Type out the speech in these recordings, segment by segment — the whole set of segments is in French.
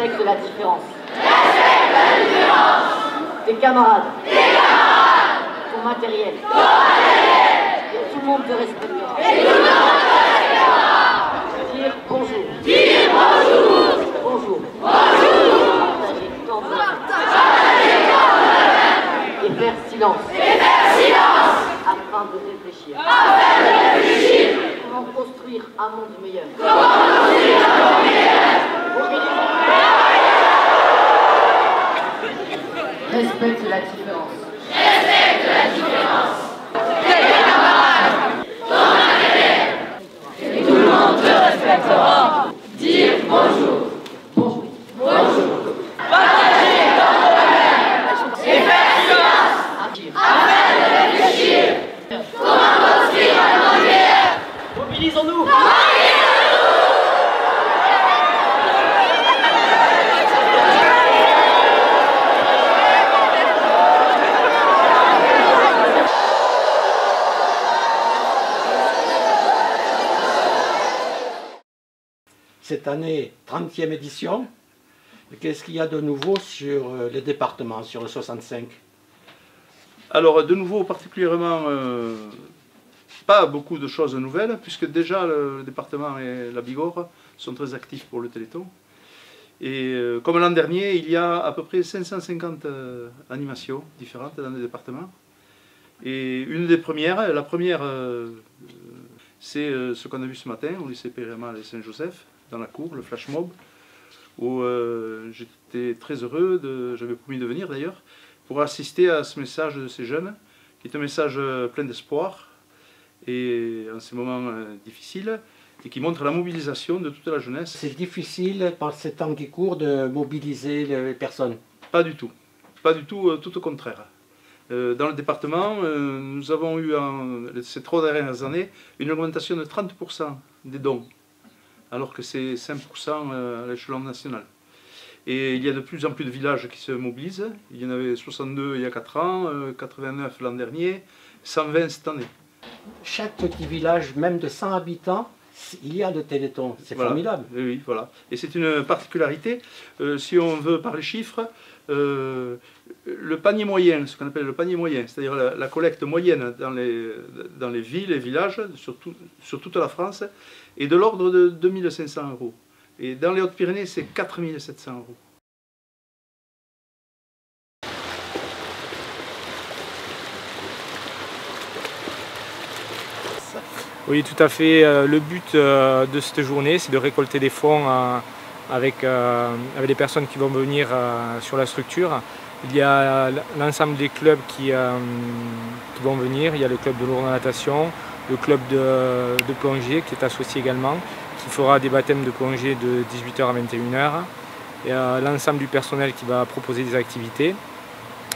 Respecte la différence. Respecte la différence. Tes camarades. Tes camarades. Ton matériel. Ton matériel. Et tout le monde te respectera. Et tout le monde te respectera. Dire bonjour. Dire bonjour. Bonjour. Bonjour. Partager tant de et faire silence. Et faire silence. Afin de réfléchir. Afin de réfléchir. Comment construire un monde meilleur. Comment construire un monde meilleur. Respecte la différence. Respecte la différence. Tes camarades. Ton matériel. Et tout le monde te respectera. Dire bonjour. Bonjour. Bonjour. Partager ton problème. Et faire silence. Afin de réfléchir. Comment construire un monde meilleur. Mobilisons-nous. Cette année, 30e édition. Qu'est-ce qu'il y a de nouveau sur les départements, sur le 65? Alors, de nouveau, particulièrement, pas beaucoup de choses nouvelles, puisque déjà le département et la Bigorre sont très actifs pour le Téléthon. Et comme l'an dernier, il y a à peu près 550 animations différentes dans le département. Et une des premières, la première, c'est ce qu'on a vu ce matin au lycée Pérémal et Saint-Joseph, dans la cour, le flash mob, où j'étais très heureux, j'avais promis de venir d'ailleurs, pour assister à ce message de ces jeunes, qui est un message plein d'espoir, et en ces moments difficiles, et qui montre la mobilisation de toute la jeunesse. C'est difficile, par ces temps qui courent, de mobiliser les personnes? Pas du tout, tout au contraire. Dans le département, nous avons eu, ces 3 dernières années, une augmentation de 30% des dons, alors que c'est 5% à l'échelon national. Et il y a de plus en plus de villages qui se mobilisent. Il y en avait 62 il y a 4 ans, 89 l'an dernier, 120 cette année. Chaque petit village, même de 100 habitants, il y a le Téléthon. C'est voilà. Formidable. Oui, voilà. Et c'est une particularité, si on veut parler chiffres, le panier moyen, ce qu'on appelle le panier moyen, c'est-à-dire la collecte moyenne dans les villes et villages, sur toute la France, est de l'ordre de 2500 €. Et dans les Hautes-Pyrénées, c'est 4700 €. Oui, tout à fait. Le but de cette journée, c'est de récolter des fonds avec les personnes qui vont venir sur la structure. Il y a l'ensemble des clubs qui vont venir. Il y a le club de lourde natation, le club de plongée qui est associé également, qui fera des baptêmes de plongée de 18 h à 21 h. Il y a l'ensemble du personnel qui va proposer des activités,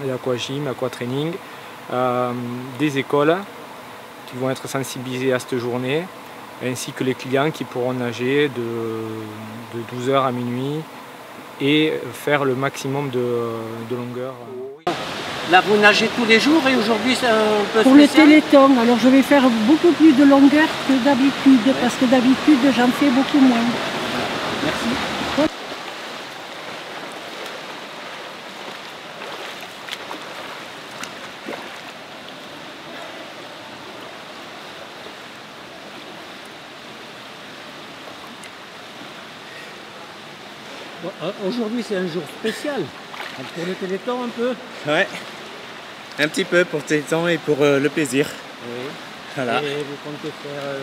l'aquagym, aquatraining, des écoles qui vont être sensibilisées à cette journée, ainsi que les clients qui pourront nager de 12 h à minuit et faire le maximum de longueur. Là, vous nagez tous les jours et aujourd'hui c'est un peu spécial. Pour le Téléthon, alors je vais faire beaucoup plus de longueur que d'habitude, parce que d'habitude j'en fais beaucoup moins. Merci. Aujourd'hui c'est un jour spécial. Pour le Téléthon un peu. Ouais, un petit peu pour le Téléthon et pour le plaisir. Oui. Voilà. Et vous comptez faire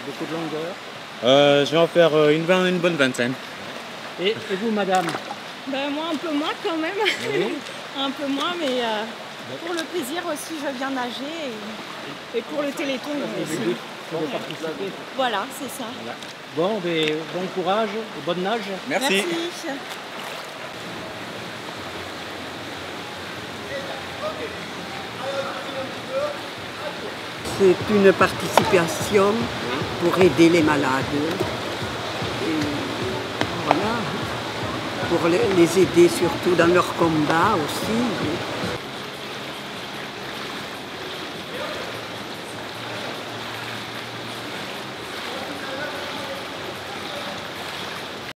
beaucoup de longueur? Je vais en faire une bonne vingtaine. Et vous, madame? Ben, moi, un peu moins quand même. Oui. Un peu moins, mais pour le plaisir aussi, je viens nager. Et pour le Téléthon aussi. De participer. Voilà, c'est ça. Voilà. Bon, ben, bon courage et bonne nage. Merci. Merci. C'est une participation pour aider les malades. Et voilà, pour les aider surtout dans leur combat aussi.